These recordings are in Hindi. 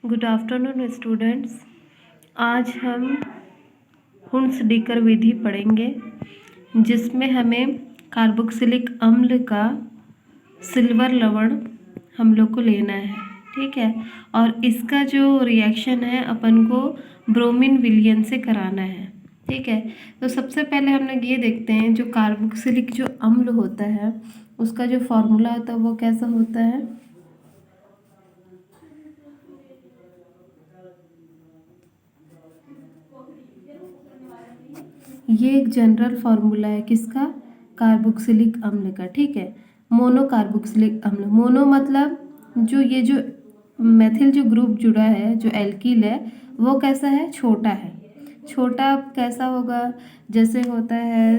Good afternoon students. आज हम हुंस-डीकर विधि पढ़ेंगे जिसमें हमें कार्बोक्सिलिक अम्ल का सिल्वर लवण हम लोग को लेना है, ठीक है। और इसका जो रिएक्शन है अपन को ब्रोमीन विलयन से कराना है, ठीक है। तो सबसे पहले हम लोग ये देखते हैं जो कार्बोक्सिलिक जो अम्ल होता है उसका जो फॉर्मूला होता है वो कैसा होता है। ये एक जनरल फार्मूला है किसका, कार्बोक्सिलिक अम्ल का, ठीक है। मोनो कार्बोक्सिलिक अम्ल, मोनो मतलब जो ये जो मेथिल जो ग्रुप जुड़ा है जो एल्किल है वो कैसा है, छोटा है। छोटा कैसा होगा, जैसे होता है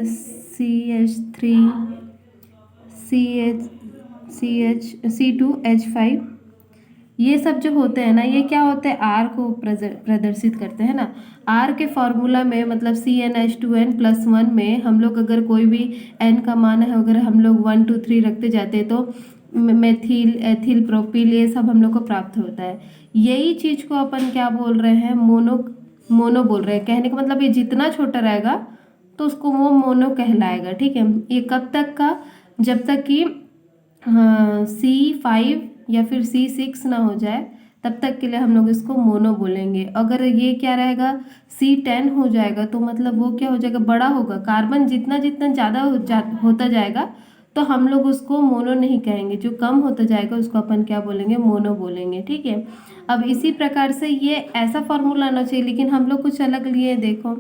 CH3 C2H5, ये सब जो होते हैं ना ये क्या होते हैं, आर को प्रदर्शित करते हैं ना। आर के फॉर्मूला में मतलब CnH2n+1 में हम लोग अगर कोई भी n का मान है अगर हम लोग 1 2 3 रखते जाते हैं तो मेथिल एथिल प्रोपिल ये सब हम लोग को प्राप्त होता है। यही चीज़ को अपन क्या बोल रहे हैं, मोनो बोल रहे हैं। कहने का मतलब ये जितना छोटा रहेगा तो उसको वो मोनो कहलाएगा, ठीक है। ये कब तक का, जब तक कि C5 या फिर C6 ना हो जाए तब तक के लिए हम लोग इसको मोनो बोलेंगे। अगर ये क्या रहेगा C10 हो जाएगा तो मतलब वो क्या हो जाएगा, बड़ा होगा। कार्बन जितना जितना ज़्यादा होता जाएगा तो हम लोग उसको मोनो नहीं कहेंगे, जो कम होता जाएगा उसको अपन क्या बोलेंगे, मोनो बोलेंगे, ठीक है। अब इसी प्रकार से ये ऐसा फॉर्मूला आना चाहिए लेकिन हम लोग कुछ अलग लिए, देखो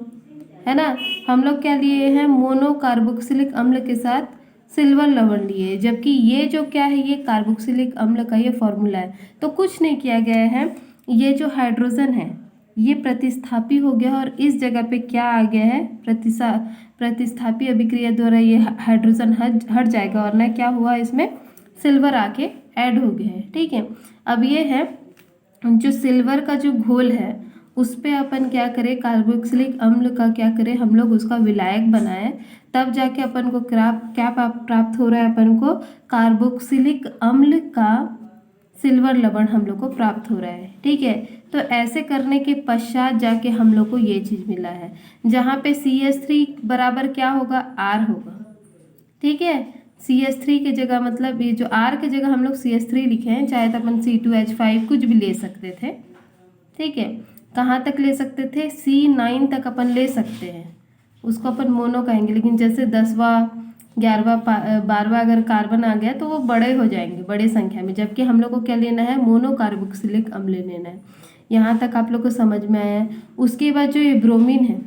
है ना। हम लोग क्या लिए हैं, मोनो कार्बोक्सिलिक अम्ल के साथ सिल्वर लवण लिए, जबकि ये जो क्या है ये कार्बोक्सिलिक अम्ल का ये फॉर्मूला है। तो कुछ नहीं किया गया है, ये जो हाइड्रोजन है ये प्रतिस्थापी हो गया और इस जगह पे क्या आ गया है, प्रतिस्थापी अभिक्रिया द्वारा ये हाइड्रोजन हट जाएगा और ना क्या हुआ, इसमें सिल्वर आके ऐड हो गया है, ठीक है। अब ये है जो सिल्वर का जो घोल है उस पे अपन क्या करें, कार्बोक्सिलिक अम्ल का क्या करें, हम लोग उसका विलायक बनाएं। तब जाके अपन को क्या प्राप्त हो रहा है, अपन को कार्बोक्सिलिक अम्ल का सिल्वर लवण हम लोग को प्राप्त हो रहा है, ठीक है। तो ऐसे करने के पश्चात जाके हम लोग को ये चीज़ मिला है, जहाँ पे CH3 बराबर क्या होगा, R होगा, ठीक है। CH3 की जगह मतलब ये जो R की जगह हम लोग CH3 लिखे हैं, चाहे तो अपन C2H5 कुछ भी ले सकते थे, ठीक है। कहाँ तक ले सकते थे, C9 तक अपन ले सकते हैं, उसको अपन मोनो कहेंगे। लेकिन जैसे 10वां 11वां 12वां अगर कार्बन आ गया तो वो बड़े हो जाएंगे, बड़े संख्या में, जबकि हम लोग को क्या लेना है, मोनो कार्बोक्सिलिक अम्ल लेना है। यहाँ तक आप लोग को समझ में आया है। उसके बाद जो ये ब्रोमीन है,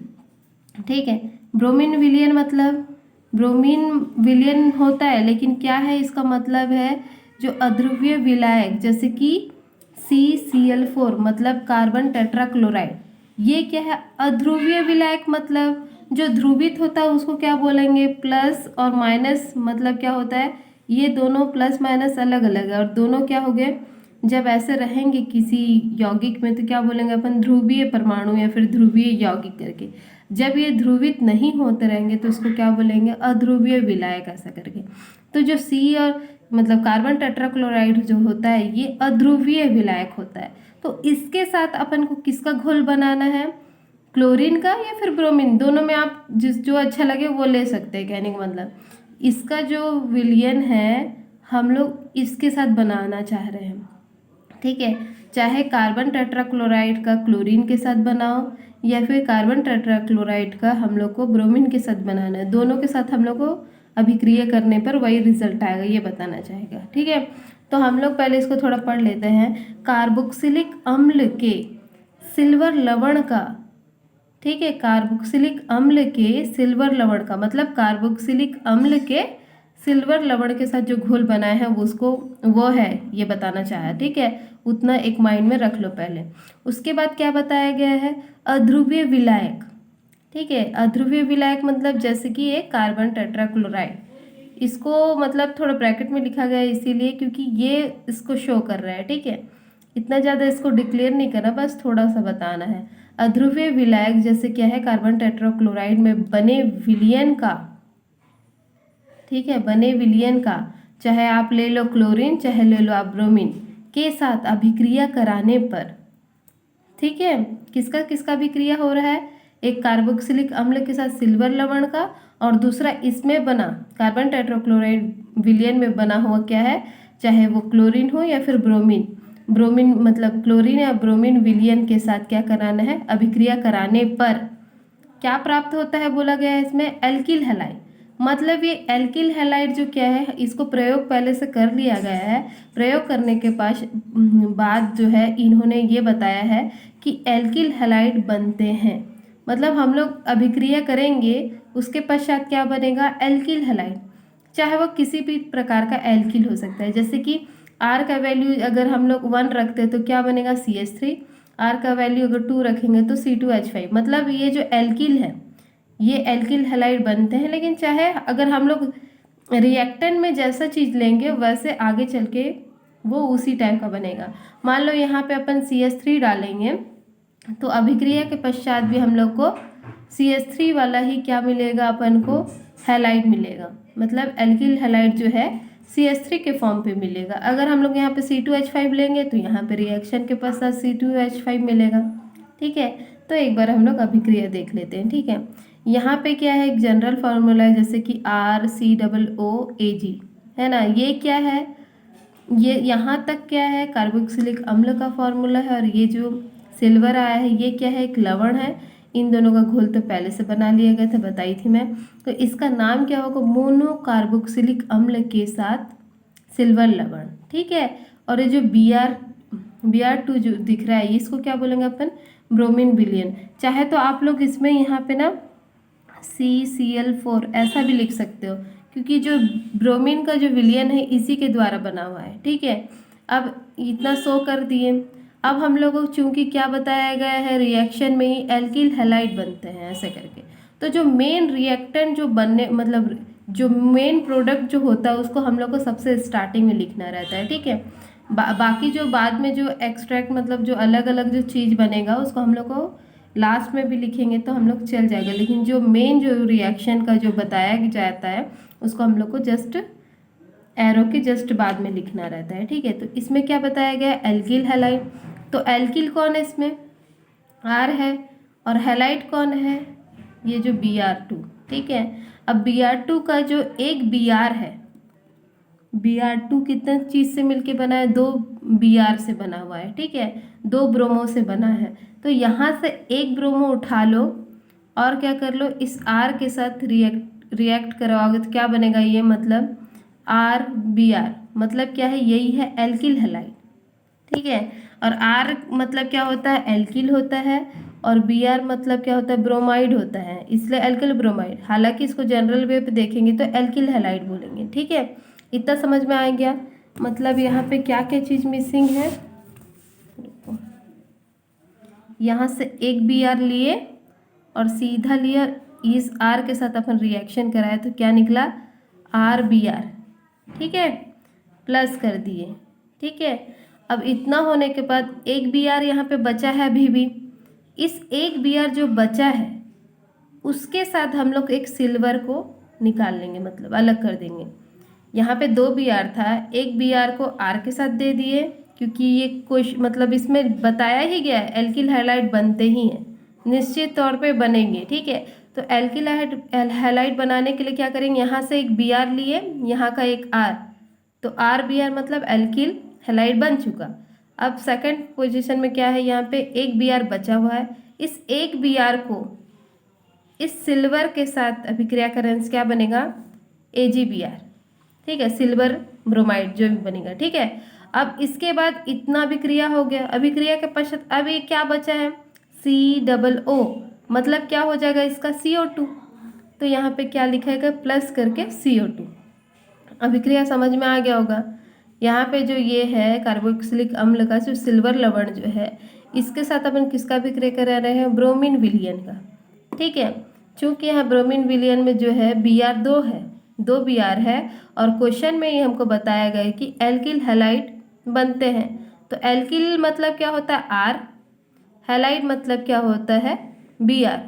ठीक है, ब्रोमीन विलयन मतलब ब्रोमीन विलयन होता है लेकिन क्या है इसका मतलब है जो अध्रुवीय विलायक, जैसे कि CCl4 मतलब कार्बन टेट्राक्लोराइड, ये क्या है, अध्रुवीय विलायक मतलब जो ध्रुवित होता है उसको क्या बोलेंगे, प्लस और माइनस मतलब क्या होता है, ये दोनों प्लस माइनस अलग अलग है और दोनों क्या हो गए, जब ऐसे रहेंगे किसी यौगिक में तो क्या बोलेंगे अपन, ध्रुवीय परमाणु या फिर ध्रुवीय यौगिक करके। जब ये ध्रुवित नहीं होते रहेंगे तो इसको क्या बोलेंगे, अध्रुवीय विलायक, ऐसा करके। तो जो C और मतलब कार्बन टेट्राक्लोराइड जो होता है ये अध्रुवीय विलायक होता है। तो इसके साथ अपन को किसका घोल बनाना है, क्लोरीन का या फिर ब्रोमीन, दोनों में आप जो अच्छा लगे वो ले सकते हैं। कहने का मतलब इसका जो विलयन है हम लोग इसके साथ बनाना चाह रहे हैं, ठीक है। चाहे कार्बन टेट्राक्लोराइड का क्लोरीन के साथ बनाओ या फिर कार्बन टेट्राक्लोराइड का हम लोग को ब्रोमीन के साथ बनाना है, दोनों के साथ हम लोग को अभिक्रिया करने पर वही रिजल्ट आएगा, ये बताना चाहेगा, ठीक है। तो हम लोग पहले इसको थोड़ा पढ़ लेते हैं। कार्बोक्सिलिक अम्ल के सिल्वर लवण का, ठीक है, कार्बोक्सिलिक अम्ल के सिल्वर लवण का मतलब कार्बोक्सिलिक अम्ल के सिल्वर लवण के साथ जो घोल बनाया है उसको वो है ये बताना चाहा, ठीक है। उतना एक माइंड में रख लो पहले। उसके बाद क्या बताया गया है, अध्रुवीय विलायक, ठीक है। अध्रुवीय विलायक मतलब जैसे कि एक कार्बन टेट्राक्लोराइड, इसको मतलब थोड़ा ब्रैकेट में लिखा गया है इसीलिए क्योंकि ये इसको शो कर रहा है, ठीक है। इतना ज़्यादा इसको डिक्लेयर नहीं करना, बस थोड़ा सा बताना है। अध्रुवीय विलायक जैसे क्या है, कार्बन टेट्राक्लोराइड में बने विलयन का, ठीक है, बने विलयन का, चाहे आप ले लो क्लोरीन चाहे ले लो आप ब्रोमीन के साथ अभिक्रिया कराने पर ठीक है, किसका किसका अभिक्रिया हो रहा है, एक कार्बोक्सिलिक अम्ल के साथ सिल्वर लवण का, और दूसरा इसमें बना कार्बन टेट्राक्लोराइड विलयन में बना हुआ क्या है, चाहे वो क्लोरीन हो या फिर ब्रोमीन, ब्रोमीन मतलब क्लोरीन या ब्रोमीन विलयन के साथ क्या कराना है, अभिक्रिया कराने पर क्या प्राप्त होता है, बोला गया है इसमें एल्किल हैलाइड। मतलब ये एल्किल हैलाइड जो क्या है, इसको प्रयोग पहले से कर लिया गया है, प्रयोग करने के बाद जो है इन्होंने ये बताया है कि एल्किल हैलाइड बनते हैं। मतलब हम लोग अभिक्रिया करेंगे उसके पश्चात क्या बनेगा, एल्किल हैलाइड, चाहे वो किसी भी प्रकार का एल्किल हो सकता है। जैसे कि आर का वैल्यू अगर हम लोग 1 रखते हैं तो क्या बनेगा, CH3, आर का वैल्यू अगर 2 रखेंगे तो C2H5। मतलब ये जो एल्किल है ये एल्किल हैलाइड बनते हैं, लेकिन चाहे अगर हम लोग रिएक्टेंट में जैसा चीज़ लेंगे वैसे आगे चल के वो उसी टाइप का बनेगा। मान लो यहाँ पे अपन CH3 डालेंगे तो अभिक्रिया के पश्चात भी हम लोग को CH3 वाला ही क्या मिलेगा, अपन को हैलाइड मिलेगा। मतलब एल्किल हैलाइड जो है CH3 के फॉर्म पे मिलेगा। अगर हम लोग यहाँ पे C2H5 लेंगे तो यहाँ पे रिएक्शन के पश्चात C2H5 मिलेगा। ठीक है, तो एक बार हम लोग अभिक्रिया देख लेते हैं। ठीक है, यहाँ पे क्या है, एक जनरल फार्मूला है जैसे कि RCOOAG है ना, ये क्या है, ये यहाँ तक क्या है, कार्बोक्सिलिक अम्ल का फॉर्मूला है, और ये जो सिल्वर आया है ये क्या है, एक लवण है। इन दोनों का घोल तो पहले से बना लिया गया था, बताई थी मैं। तो इसका नाम क्या होगा, मोनो कार्बोक्सिलिक अम्ल के साथ सिल्वर लवण। ठीक है, और ये जो Br2 जो दिख रहा है इसको क्या बोलेंगे अपन, ब्रोमीन विलयन। चाहे तो आप लोग इसमें यहाँ पे ना CCl4 ऐसा भी लिख सकते हो, क्योंकि जो ब्रोमीन का जो विलयन है इसी के द्वारा बना हुआ है। ठीक है, अब इतना शो कर दिए। अब हम लोगों को चूंकि क्या बताया गया है, रिएक्शन में ही एल्किल हैलाइड बनते हैं ऐसे करके। तो जो मेन रिएक्टेंट जो बनने मतलब जो मेन प्रोडक्ट जो होता है उसको हम लोग को सबसे स्टार्टिंग में लिखना रहता है। ठीक है, बाकी जो बाद में जो एक्सट्रैक्ट मतलब जो अलग अलग जो चीज़ बनेगा उसको हम लोग को लास्ट में भी लिखेंगे तो हम लोग चल जाएगा, लेकिन जो मेन जो रिएक्शन का जो बताया जाता है उसको हम लोग को जस्ट एरो के जस्ट बाद में लिखना रहता है। ठीक है, तो इसमें क्या बताया गया है, एल्किल हैलाइड। तो एल्किल कौन है, इसमें आर है, और हैलाइड कौन है, ये जो Br2। ठीक है, अब Br2 का जो एक Br है, Br2 कितने चीज़ से मिलके बना है, 2 Br से बना हुआ है। ठीक है, 2 ब्रोमो से बना है। तो यहाँ से एक ब्रोमो उठा लो और क्या कर लो, इस R के साथ रिएक्ट करवाओगे तो क्या बनेगा, ये मतलब RBr। मतलब क्या है, यही है एल्किल हैलाइड। ठीक है, और R मतलब क्या होता है, एल्किल होता है, और Br मतलब क्या होता है, ब्रोमाइड होता है, इसलिए एल्किल ब्रोमाइड। हालांकि इसको जनरल वे पे देखेंगे तो एल्किल हैलाइड बोलेंगे। ठीक है, इतना समझ में आ गया। मतलब यहाँ पे क्या क्या चीज़ मिसिंग है, यहाँ से एक Br लिए और सीधा लिया, इस R के साथ अपन रिएक्शन कराए तो क्या निकला, RBr। ठीक है, प्लस कर दिए। ठीक है, अब इतना होने के बाद एक Br यहाँ पे बचा है अभी भी। इस एक Br जो बचा है उसके साथ हम लोग एक सिल्वर को निकाल लेंगे, मतलब अलग कर देंगे। यहाँ पे 2 Br था, एक Br को R के साथ दे दिए, क्योंकि ये कुछ मतलब इसमें बताया ही गया है एल्किल हैलाइड बनते ही हैं, निश्चित तौर पे बनेंगे। ठीक है, तो एल्किल हैलाइड बनाने के लिए क्या करेंगे, यहाँ से एक Br लिए, यहाँ का एक R, तो RBr मतलब एल्किल हैलाइड बन चुका। अब सेकंड पोजीशन में क्या है, यहाँ पे एक Br बचा हुआ है। इस एक Br को इस सिल्वर के साथ अभिक्रिया करने से क्या बनेगा, AgBr। ठीक है, सिल्वर ब्रोमाइड जो भी बनेगा। ठीक है, अब इसके बाद इतना अभिक्रिया हो गया। अभिक्रिया के पश्चात अब ये क्या बचा है, COO, मतलब क्या हो जाएगा इसका, CO2। तो यहाँ पे क्या लिखेगा, प्लस करके CO2। अभिक्रिया समझ में आ गया होगा। यहाँ पे जो ये है कार्बोक्सिलिक अम्ल का जो सिल्वर लवण जो है इसके साथ अपन किसका अभिक्रिया करा रहे हैं, ब्रोमीन विलयन का। ठीक है, चूंकि यहाँ ब्रोमीन विलयन में जो है Br2 है, 2 Br है, और क्वेश्चन में ही हमको बताया गया है कि एल्किल हैलाइड बनते हैं। तो एल्किल मतलब क्या होता है, R, हैलाइड मतलब क्या होता है, Br।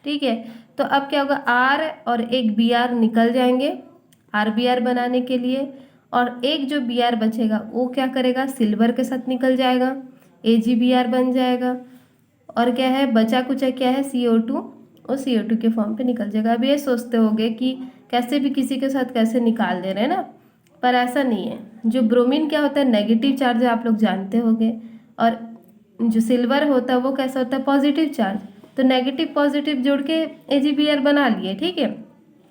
ठीक है, तो अब क्या होगा, R और एक Br निकल जाएंगे RBr बनाने के लिए, और एक जो Br बचेगा वो क्या करेगा, सिल्वर के साथ निकल जाएगा, AgBr बन जाएगा। और क्या है बचा कुचा क्या है CO2, और CO2 के फॉर्म पे निकल जाएगा। अब ये सोचते होगे कि कैसे भी किसी के साथ कैसे निकाल दे रहे हैं ना, पर ऐसा नहीं है। जो ब्रोमीन क्या होता है नेगेटिव चार्ज आप लोग जानते होंगे, और जो सिल्वर होता है वो कैसा होता है पॉजिटिव चार्ज, तो नेगेटिव पॉजिटिव जोड़ के AgBr बना लिए, ठीक है।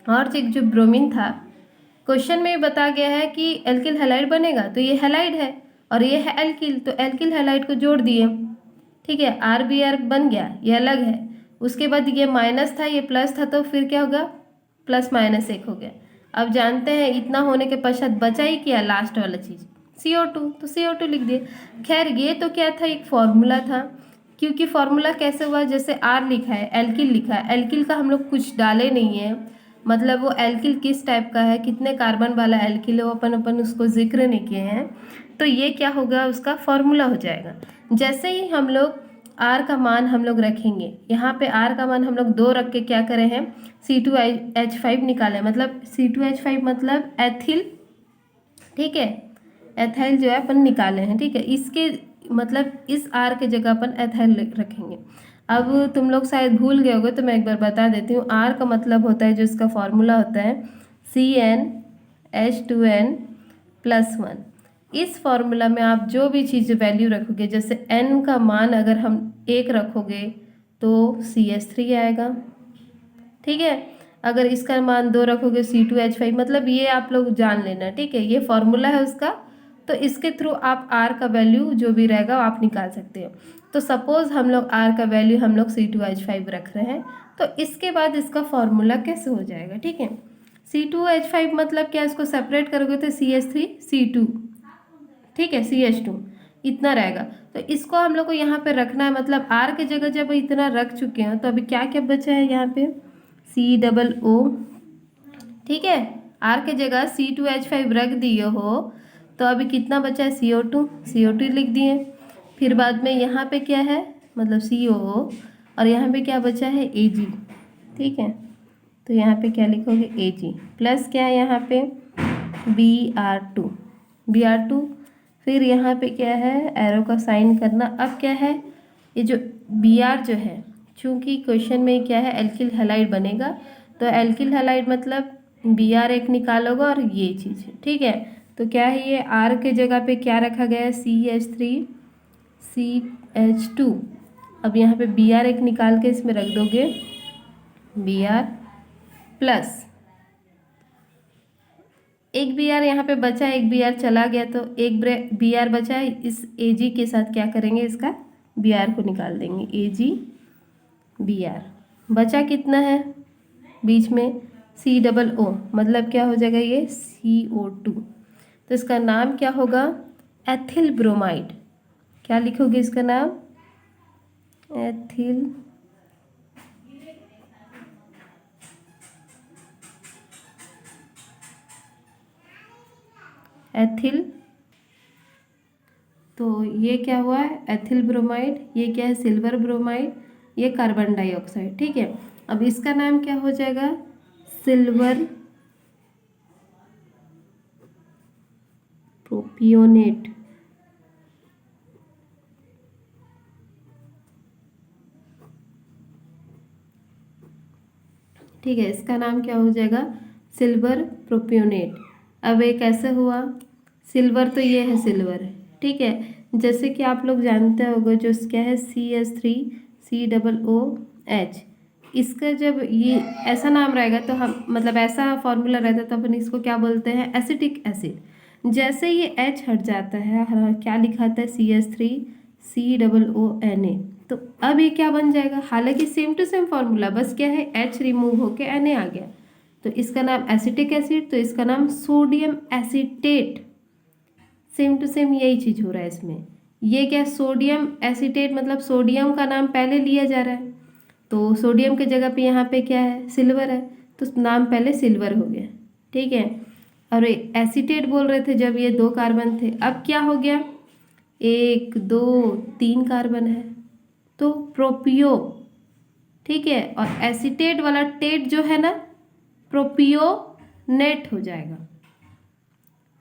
और जो ब्रोमीन था क्वेश्चन में भी बता गया है कि एल्किल हैलाइड बनेगा, तो ये हैलाइड है और ये है एल्किल, तो एल्किल हैलाइड को जोड़ दिए, ठीक है। RBr बन गया, ये अलग है। उसके बाद ये माइनस था ये प्लस था, तो फिर क्या होगा +-1 हो गया। अब जानते हैं इतना होने के पश्चात बचा ही क्या लास्ट वाला चीज़ CO2, तो CO2 लिख दिए। खैर ये तो क्या था एक फॉर्मूला था, क्योंकि फॉर्मूला कैसे हुआ जैसे R लिखा है एल्किल लिखा है, एल्किल का हम लोग कुछ डाले नहीं है, मतलब वो एल्किल किस टाइप का है कितने कार्बन वाला एल्किल है वो अपन उसको जिक्र नहीं किए हैं, तो ये क्या होगा उसका फॉर्मूला हो जाएगा। जैसे ही हम लोग R का मान हम लोग रखेंगे, यहाँ पे R का मान हम लोग 2 रख के क्या करें हैं C2H5 निकालें, मतलब C2H5 मतलब एथिल, ठीक है। एथाइल जो है अपन निकाले हैं, ठीक है। इसके मतलब इस R के जगह अपन एथाइल रखेंगे। अब तुम लोग शायद भूल गए होगे तो मैं एक बार बता देती हूँ। R का मतलब होता है जो इसका फॉर्मूला होता है CnH2n+1। इस फॉर्मूला में आप जो भी चीज़ वैल्यू रखोगे, जैसे n का मान अगर हम 1 रखोगे तो CH3 आएगा, ठीक है। अगर इसका मान 2 रखोगे C2H5, मतलब ये आप लोग जान लेना, ठीक है। ये फॉर्मूला है उसका, तो इसके थ्रू आप R का वैल्यू जो भी रहेगा आप निकाल सकते हो। तो सपोज़ हम लोग R का वैल्यू हम लोग C2H5 रख रहे हैं, तो इसके बाद इसका फॉर्मूला कैसे हो जाएगा, ठीक है। C2H5 मतलब क्या, इसको सेपरेट करोगे तो CH3C2, ठीक है, CH2 इतना रहेगा। तो इसको हम लोग को यहाँ पे रखना है, मतलब R के जगह जब इतना रख चुके हैं तो अभी क्या क्या बचा है यहाँ पे COO, ठीक है। R के जगह C2H5 रख दिए हो तो अभी कितना बचा है CO2 लिख दिए। फिर बाद में यहाँ पे क्या है मतलब COO, और यहाँ पे क्या बचा है Ag, ठीक है। तो यहाँ पे क्या लिखोगे Ag प्लस क्या है यहाँ पे Br2, फिर यहाँ पे क्या है एरो का साइन करना। अब क्या है ये जो Br जो है, चूँकि क्वेश्चन में क्या है एल्किल हैलाइड बनेगा, तो एल्किल हैलाइड मतलब Br एक निकालोगे और ये चीज़ है, ठीक है। तो क्या है ये R के जगह पे क्या रखा गया है CH3CH2। अब यहाँ पे Br एक निकाल के इसमें रख दोगे Br प्लस एक Br यहाँ पे बचा, एक Br चला गया, तो एक Br बचा है। इस Ag के साथ क्या करेंगे इसका Br को निकाल देंगे, AgBr बचा कितना है बीच में COO, मतलब क्या हो जाएगा ये CO2। तो इसका नाम क्या होगा एथिल ब्रोमाइड। क्या लिखोगे इसका नाम एथिल। तो ये क्या हुआ है एथिल ब्रोमाइड, ये क्या है सिल्वर ब्रोमाइड, ये कार्बन डाइऑक्साइड, ठीक है। अब इसका नाम क्या हो जाएगा सिल्वर प्रोपियोनेट, ठीक है। इसका नाम क्या हो जाएगा सिल्वर प्रोपियोनेट। अब ये कैसे हुआ सिल्वर, तो ये है सिल्वर, ठीक है। जैसे कि आप लोग जानते होंगे जो क्या है CH3COOH, इसका जब ये ऐसा नाम रहेगा तो हम मतलब ऐसा फॉर्मूला रहता है तो अपन इसको क्या बोलते हैं एसिटिक एसिड। जैसे ये H हट जाता है क्या लिखाता है CH3COONA, तो अब ये क्या बन जाएगा, हालांकि सेम टू सेम फॉर्मूला, बस क्या है H रिमूव होके Na आ गया, तो इसका नाम एसिटिक एसिड, तो इसका नाम sodium acetate. Same to same यही चीज़ हो रहा है इसमें। ये क्या सोडियम एसीटेट मतलब सोडियम का नाम पहले लिया जा रहा है, तो सोडियम के जगह पे यहाँ पे क्या है सिल्वर है, तो नाम पहले सिल्वर हो गया, ठीक है। और एसीटेट बोल रहे थे जब ये 2 कार्बन थे, अब क्या हो गया 1 2 3 कार्बन है तो प्रोपियो, ठीक है। और एसीटेट वाला टेट जो है ना प्रोपियोनेट हो जाएगा।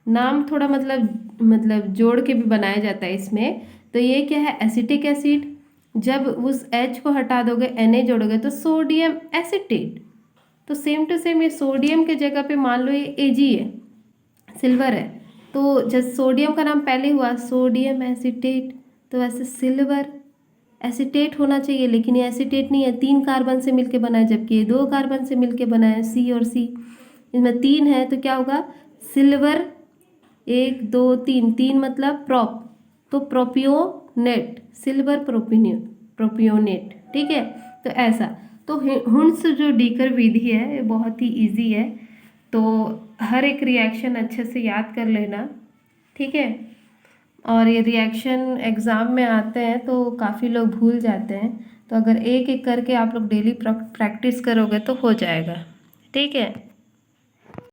नाम थोड़ा मतलब जोड़ के भी बनाया जाता है इसमें। तो ये क्या है एसिटिक एसिड, जब उस H को हटा दोगे Na जोड़ोगे तो सोडियम एसिटेट। तो सेम टू सेम ये सोडियम के जगह पे मान लो ये Ag है, सिल्वर है, तो जब सोडियम का नाम पहले हुआ सोडियम एसिटेट, तो वैसे सिल्वर एसिटेट होना चाहिए, लेकिन ये एसिटेट नहीं है, 3 कार्बन से मिलके बना है, जबकि ये 2 कार्बन से मिलके बना है, C और C। इसमें 3 है तो क्या होगा सिल्वर, 1 2 3, 3 मतलब प्रॉप, तो प्रोपियोनेट, सिल्वर प्रोपियोनेट, ठीक है। तो ऐसा, तो हुंस जो डीकर विधि है ये बहुत ही इजी है, तो हर एक रिएक्शन अच्छे से याद कर लेना, ठीक है। और ये रिएक्शन एग्ज़ाम में आते हैं तो काफ़ी लोग भूल जाते हैं, तो अगर एक एक करके आप लोग डेली प्रैक्टिस करोगे तो हो जाएगा, ठीक है।